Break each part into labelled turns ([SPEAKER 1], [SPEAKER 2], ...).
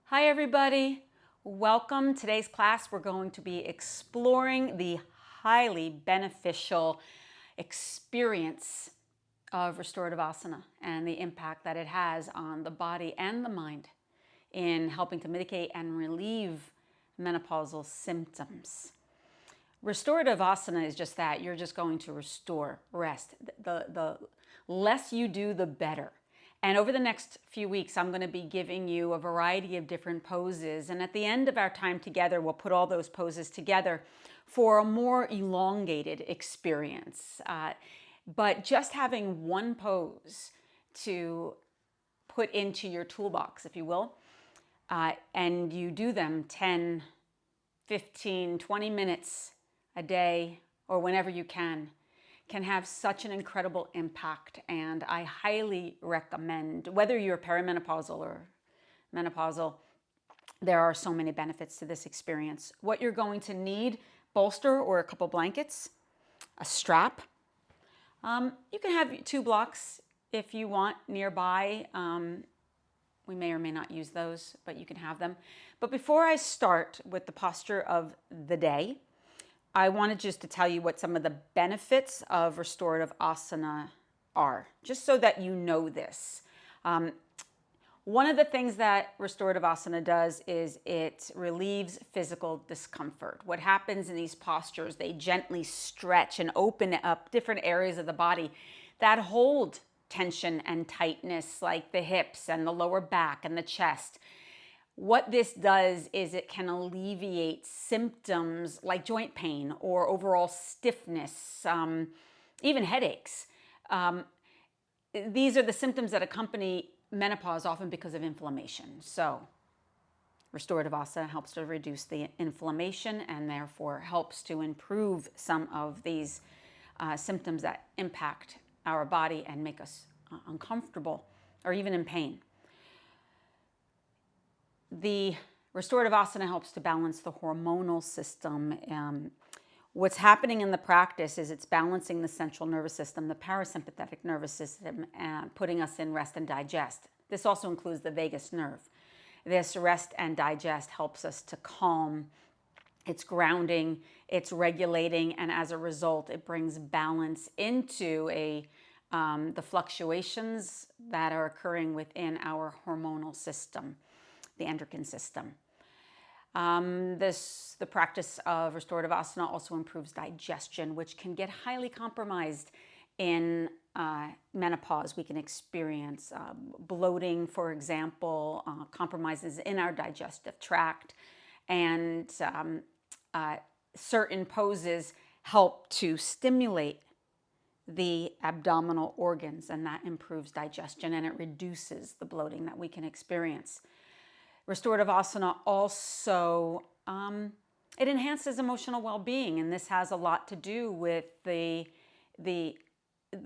[SPEAKER 1] Hi everybody, welcome. Today's class we're going to be exploring the highly beneficial experience of restorative asana and the impact that it has on the body and the mind in helping to mitigate and relieve menopausal symptoms. Restorative asana is just that. You're just going to restore, rest. The less you do, the better. And over the next few weeks, I'm going to be giving you a variety of different poses. And at the end of our time together, we'll put all those poses together for a more elongated experience. But just having one pose to put into your toolbox, if you will, and you do them 10, 15, 20 minutes a day or whenever you can have such an incredible impact. And I highly recommend, whether you're perimenopausal or menopausal, there are so many benefits to this experience. What you're going to need: bolster or a couple blankets, a strap. You can have 2 blocks if you want nearby. We may or may not use those, but you can have them. But before I start with the posture of the day, I wanted just to tell you what some of the benefits of restorative asana are, just so that you know this. One of the things that restorative asana does is it relieves physical discomfort. What happens in these postures, they gently stretch and open up different areas of the body that hold tension and tightness, like the hips and the lower back and the chest. What this does is it can alleviate symptoms like joint pain or overall stiffness, even headaches. These are the symptoms that accompany menopause, often because of inflammation. So restorative asana helps to reduce the inflammation and therefore helps to improve some of these symptoms that impact our body and make us uncomfortable or even in pain. The restorative asana helps to balance the hormonal system. What's happening in the practice is it's balancing the central nervous system, the parasympathetic nervous system, putting us in rest and digest. This also includes the vagus nerve. This rest and digest helps us to calm. It's grounding, it's regulating, and as a result, it brings balance into the fluctuations that are occurring within our hormonal system, the endocrine system. The practice of restorative asana also improves digestion, which can get highly compromised in menopause. We can experience bloating, for example, compromises in our digestive tract, and certain poses help to stimulate the abdominal organs, and that improves digestion and it reduces the bloating that we can experience. Restorative asana also, it enhances emotional well-being, and this has a lot to do with the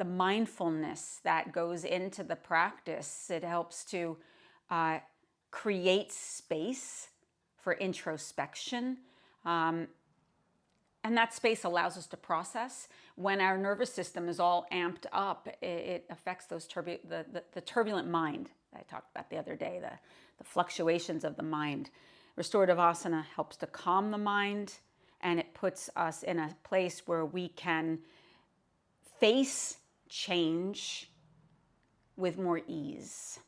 [SPEAKER 1] mindfulness that goes into the practice. It helps to create space for introspection, and that space allows us to process. When our nervous system is all amped up, it affects those the turbulent mind that I talked about the other day, the fluctuations of the mind. Restorative asana helps to calm the mind, and it puts us in a place where we can face change with more ease.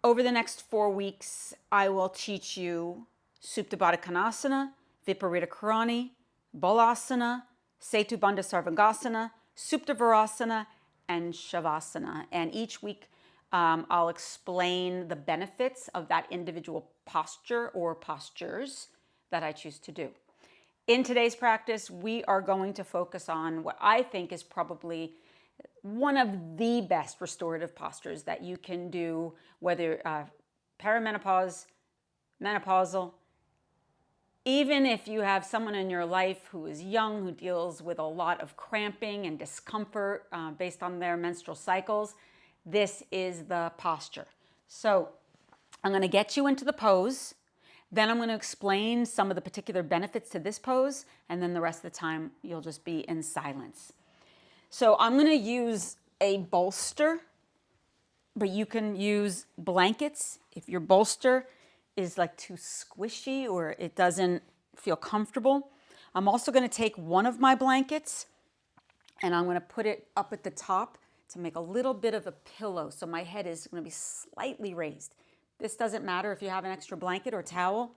[SPEAKER 1] Over the next 4 weeks, I will teach you Supta Baddha Konasana, Viparita Karani, Balasana, Setu Bandha Sarvangasana, Supta Virasana, and Shavasana. And each week I'll explain the benefits of that individual posture or postures that I choose to do. In today's practice, we are going to focus on what I think is probably one of the best restorative postures that you can do, whether perimenopause, menopausal, even if you have someone in your life who is young, who deals with a lot of cramping and discomfort based on their menstrual cycles. This is the posture. So I'm going to get you into the pose. Then I'm going to explain some of the particular benefits to this pose, and then the rest of the time you'll just be in silence. So I'm going to use a bolster but you can use blankets if your bolster is like too squishy or it doesn't feel comfortable. I'm also going to take one of my blankets and I'm going to put it up at the top to make a little bit of a pillow. So my head is going to be slightly raised. This doesn't matter if you have an extra blanket or towel,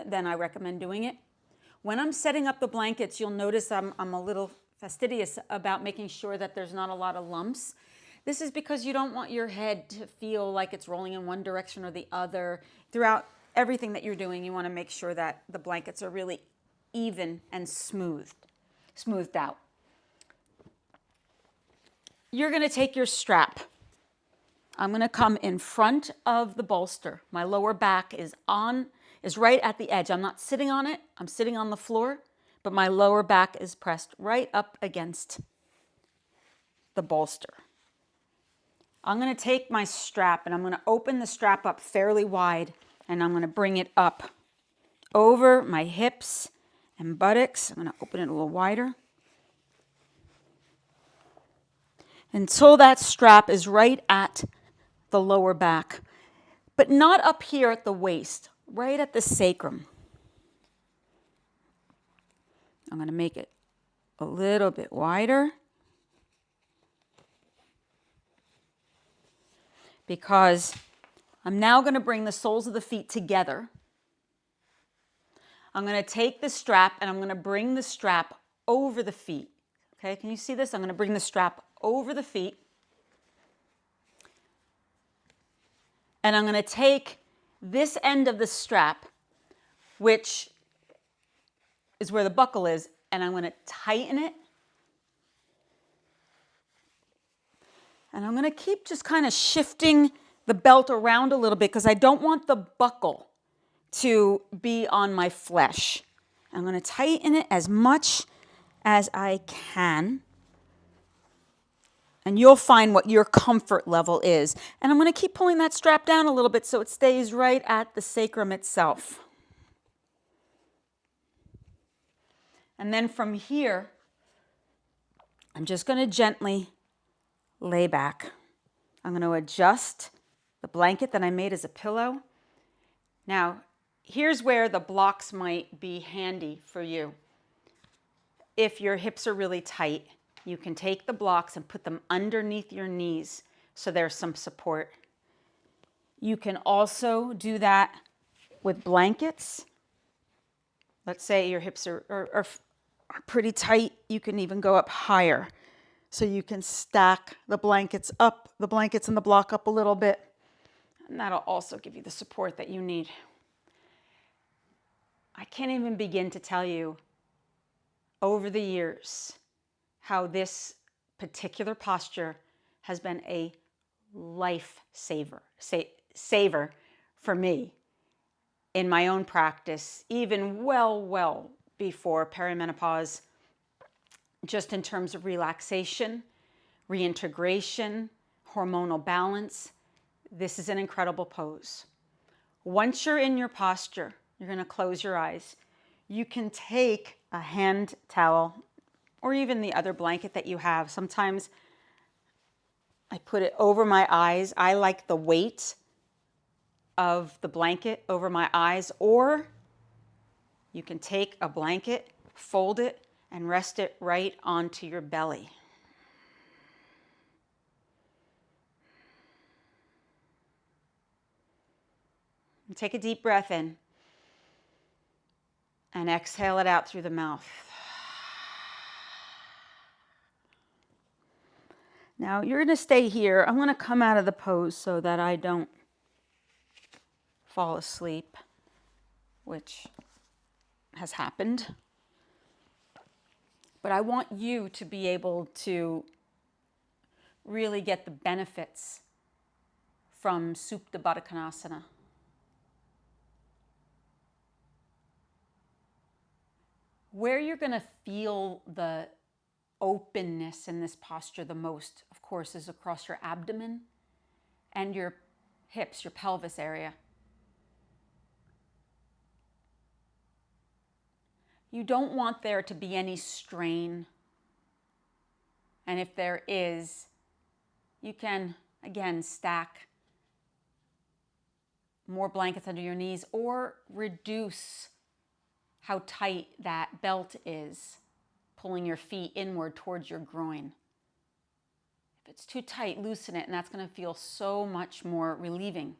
[SPEAKER 1] then I recommend doing it. When I'm setting up the blankets, you'll notice I'm a little fastidious about making sure that there's not a lot of lumps. This is because you don't want your head to feel like it's rolling in one direction or the other. Throughout everything that you're doing, you want to make sure that the blankets are really even and smoothed out. You're going to take your strap. I'm going to come in front of the bolster. My lower back is right at the edge. I'm not sitting on it. I'm sitting on the floor, but my lower back is pressed right up against the bolster. I'm going to take my strap and I'm going to open the strap up fairly wide and I'm going to bring it up over my hips and buttocks. I'm going to open it a little wider until that strap is right at the lower back, but not up here at the waist, right at the sacrum. I'm going to make it a little bit wider because I'm now going to bring the soles of the feet together. I'm going to take the strap and I'm going to bring the strap over the feet. Okay, can you see this? I'm going to bring the strap over the feet. And I'm going to take this end of the strap, which is where the buckle is, and I'm going to tighten it. And I'm going to keep just kind of shifting the belt around a little bit because I don't want the buckle to be on my flesh. I'm going to tighten it as much as I can. And you'll find what your comfort level is. And I'm going to keep pulling that strap down a little bit so it stays right at the sacrum itself. And then from here, I'm just going to gently lay back. I'm going to adjust the blanket that I made as a pillow. Now, here's where the blocks might be handy for you. If your hips are really tight, you can take the blocks and put them underneath your knees so there's some support. You can also do that with blankets. Let's say your hips are pretty tight. You can even go up higher. So you can stack the blankets and the block up a little bit. And that'll also give you the support that you need. I can't even begin to tell you over the years how this particular posture has been a lifesaver for me in my own practice, even well before perimenopause, just in terms of relaxation, reintegration, hormonal balance. This is an incredible pose. Once you're in your posture, you're going to close your eyes. You can take a hand towel or even the other blanket that you have. Sometimes I put it over my eyes. I like the weight of the blanket over my eyes, or you can take a blanket, fold it, and rest it right onto your belly. And take a deep breath in and exhale it out through the mouth. Now you're going to stay here. I'm going to come out of the pose so that I don't fall asleep, which has happened. But I want you to be able to really get the benefits from Supta Baddha Konasana. Where you're going to feel the openness in this posture the most, of course, is across your abdomen and your hips, your pelvis area. You don't want there to be any strain. And if there is, you can Again, stack more blankets under your knees or reduce how tight that belt is, pulling your feet inward towards your groin. If it's too tight, loosen it, and that's going to feel so much more relieving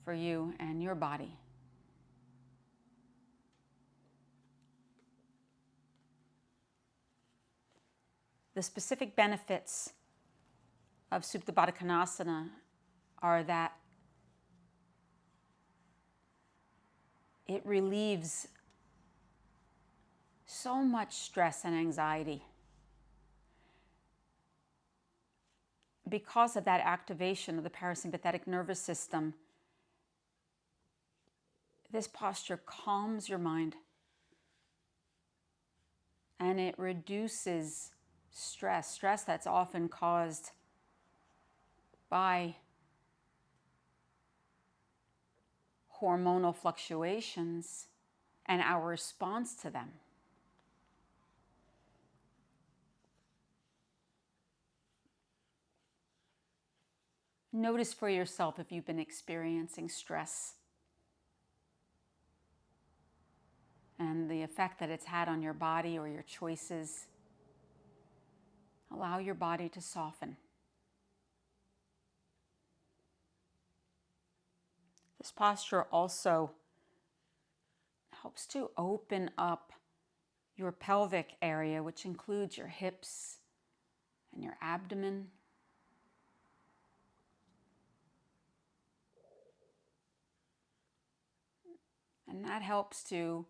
[SPEAKER 1] for you and your body. The specific benefits of Supta Baddha Konasana are that it relieves so much stress and anxiety. Because of that activation of the parasympathetic nervous system, this posture calms your mind and it reduces stress that's often caused by hormonal fluctuations and our response to them. Notice for yourself if you've been experiencing stress and the effect that it's had on your body or your choices. Allow your body to soften. This posture also helps to open up your pelvic area, which includes your hips and your abdomen. And that helps to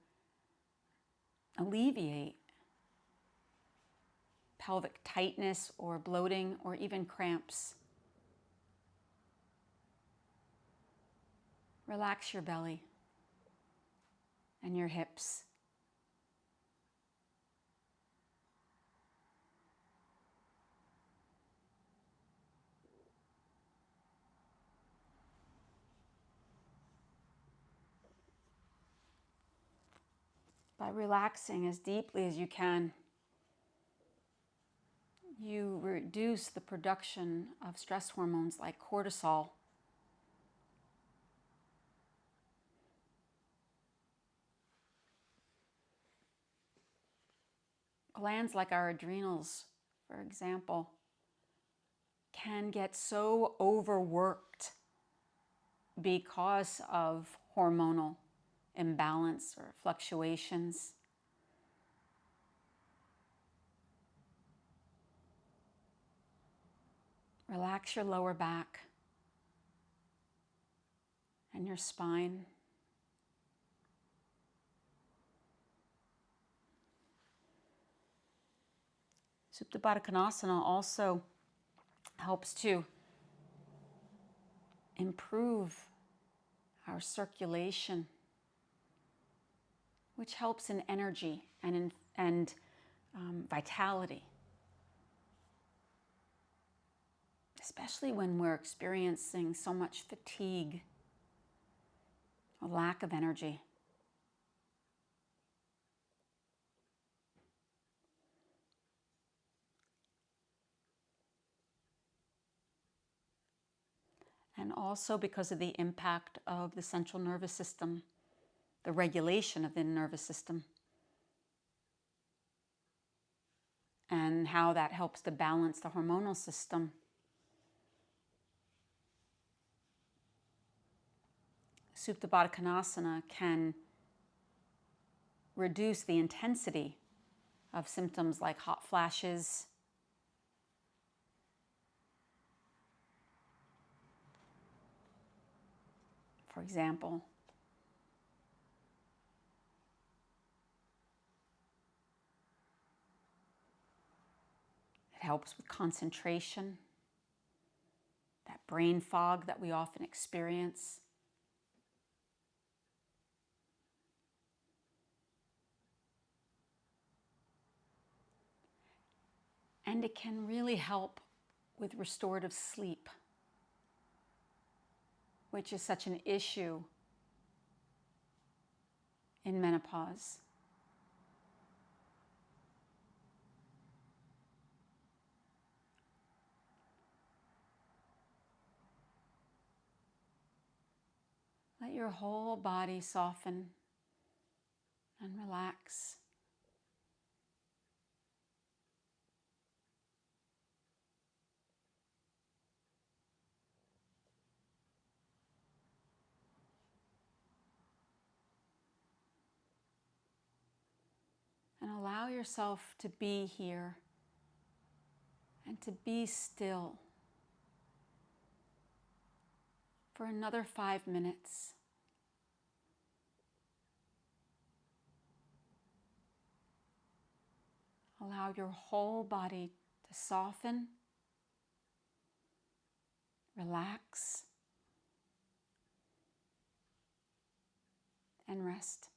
[SPEAKER 1] alleviate pelvic tightness or bloating or even cramps. Relax your belly and your hips. By relaxing as deeply as you can, you reduce the production of stress hormones like cortisol. Glands like our adrenals, for example, can get so overworked because of hormonal imbalance or fluctuations. Relax your lower back and your spine. Supta Baddha Konasana also helps to improve our circulation, which helps in energy and vitality, especially when we're experiencing so much fatigue, a lack of energy. And also because of the impact of the central nervous system, the regulation of the nervous system, and how that helps to balance the hormonal system. Supta Baddha Konasana can reduce the intensity of symptoms like hot flashes, for example. It helps with concentration, that brain fog that we often experience. And it can really help with restorative sleep, which is such an issue in menopause. Let your whole body soften and relax. And allow yourself to be here and to be still for another 5 minutes. Allow your whole body to soften, relax, and rest.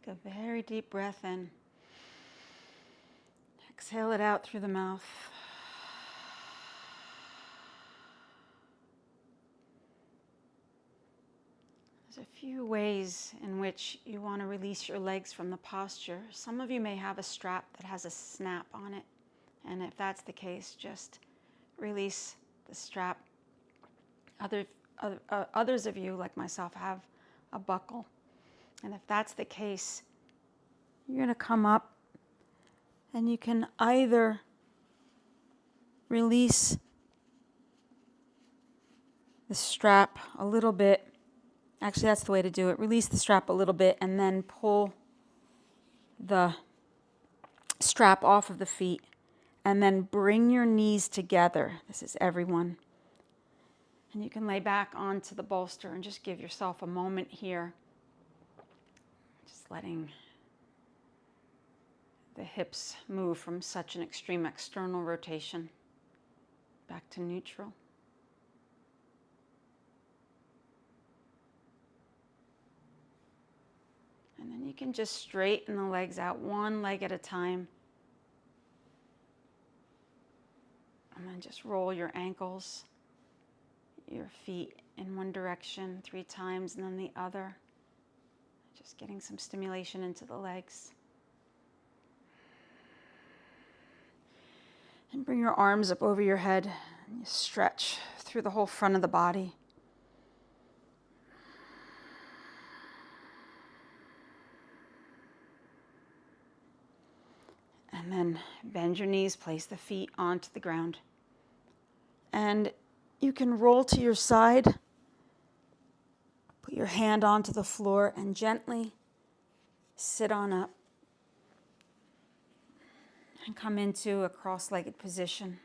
[SPEAKER 1] Take a very deep breath in. Exhale it out through the mouth. There's a few ways in which you want to release your legs from the posture. Some of you may have a strap that has a snap on it, and if that's the case, just release the strap. Others of you, like myself, have a buckle, and if that's the case, you're going to come up and you can either release the strap a little bit. Actually, that's the way to do it. Release the strap a little bit and then pull the strap off of the feet. And then bring your knees together. This is everyone. And you can lay back onto the bolster and just give yourself a moment here. Just letting the hips move from such an extreme external rotation back to neutral. And then you can just straighten the legs out, one leg at a time. And then just roll your ankles, your feet in one direction 3 times and then the other. Just getting some stimulation into the legs. And bring your arms up over your head and you stretch through the whole front of the body. And then bend your knees, place the feet onto the ground. And you can roll to your side, put your hand onto the floor and gently sit on up. And come into a cross-legged position.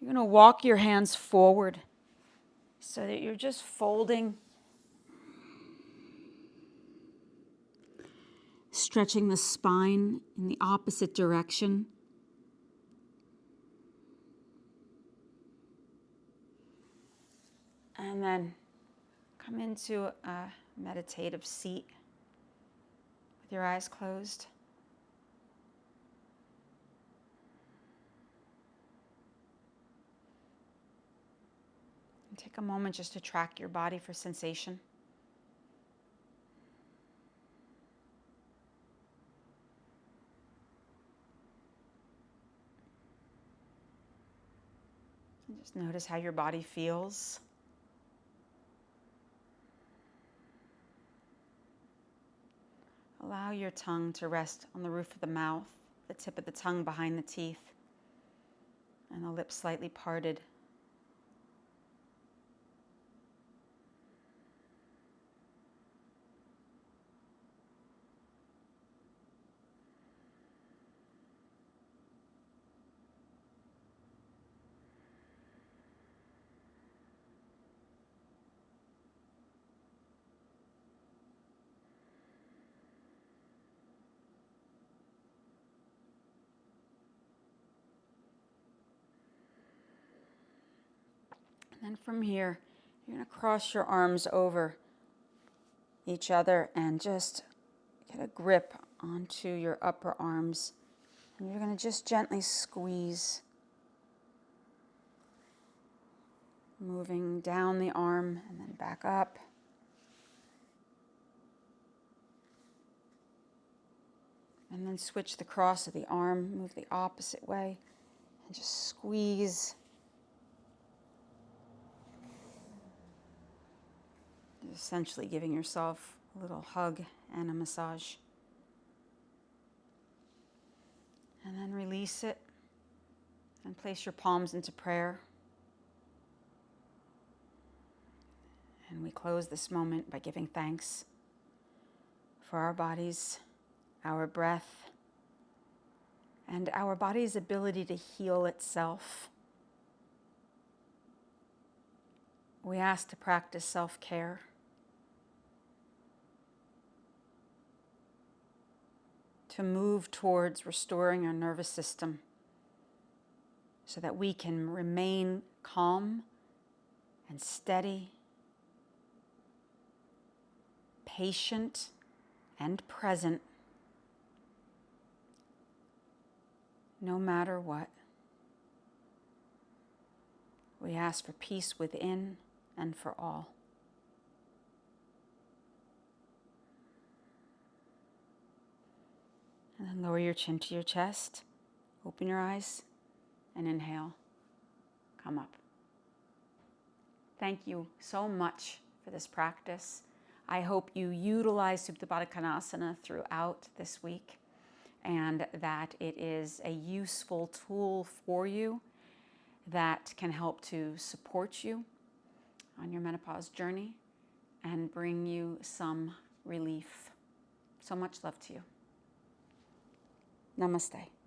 [SPEAKER 1] You're going to walk your hands forward so that you're just folding, stretching the spine in the opposite direction. And then come into a meditative seat with your eyes closed. And take a moment just to track your body for sensation. And just notice how your body feels. Allow your tongue to rest on the roof of the mouth, the tip of the tongue behind the teeth, and the lips slightly parted. And from here, you're going to cross your arms over each other and just get a grip onto your upper arms. And you're going to just gently squeeze, moving down the arm and then back up. And then switch the cross of the arm, move the opposite way, and just squeeze. Essentially giving yourself a little hug and a massage. And then release it and place your palms into prayer. And we close this moment by giving thanks for our bodies, our breath, and our body's ability to heal itself. We ask to practice self-care. To move towards restoring our nervous system so that we can remain calm and steady, patient and present no matter what. We ask for peace within and for all. And then lower your chin to your chest, open your eyes, and inhale. Come up. Thank you so much for this practice. I hope you utilize Supta Baddha Konasana throughout this week and that it is a useful tool for you that can help to support you on your menopause journey and bring you some relief. So much love to you. Namaste.